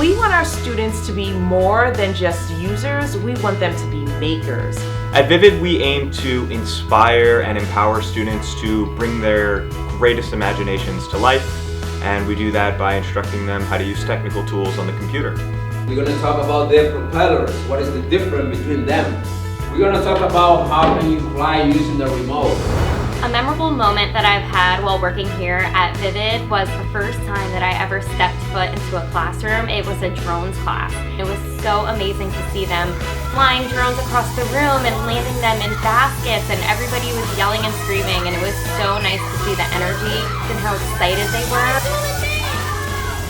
We want our students to be more than just users, we want them to be makers. At Vivid, we aim to inspire and empower students to bring their greatest imaginations to life, and we do that by instructing them how to use technical tools on the computer. We're going to talk about their propellers, what is the difference between them. We're going to talk about how can you fly using the remote. A memorable moment that I've had while working here at Vivid was the first time that I ever stepped foot into a classroom. It was a drones class. It was so amazing to see them flying drones across the room and landing them in baskets, and everybody was yelling and screaming, and it was so nice to see the energy and how excited they were.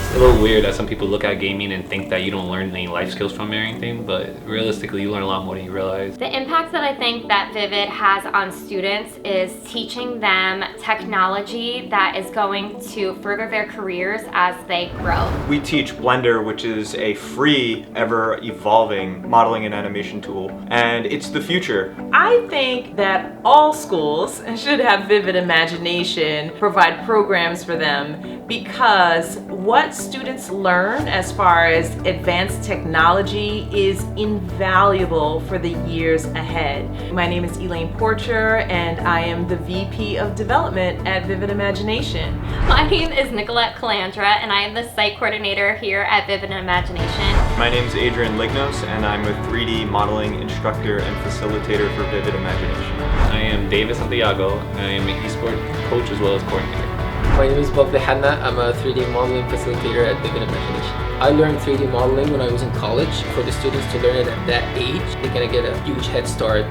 It's a little weird that some people look at gaming and think that you don't learn any life skills from it or anything, but realistically you learn a lot more than you realize. The impact that I think that Vivid has on students is teaching them technology that is going to further their careers as they grow. We teach Blender, which is a free, ever-evolving modeling and animation tool, and it's the future. I think that all schools should have Vivid Imagination provide programs for them, because what students learn as far as advanced technology is invaluable for the years ahead. My name is Elaine Porcher, and I am the VP of Development at Vivid Imagination. My name is Nicolette Calandra, and I am the site coordinator here at Vivid Imagination. My name is Adrian Lignos, and I'm a 3D modeling instructor and facilitator for Vivid Imagination. I am David Santiago, and I am an eSport coach as well as coordinator. My name is Bob Hanna. I'm a 3D modeling facilitator at Vivid Imagination. I learned 3D modeling when I was in college. For the students to learn it at that age, they're gonna get a huge head start.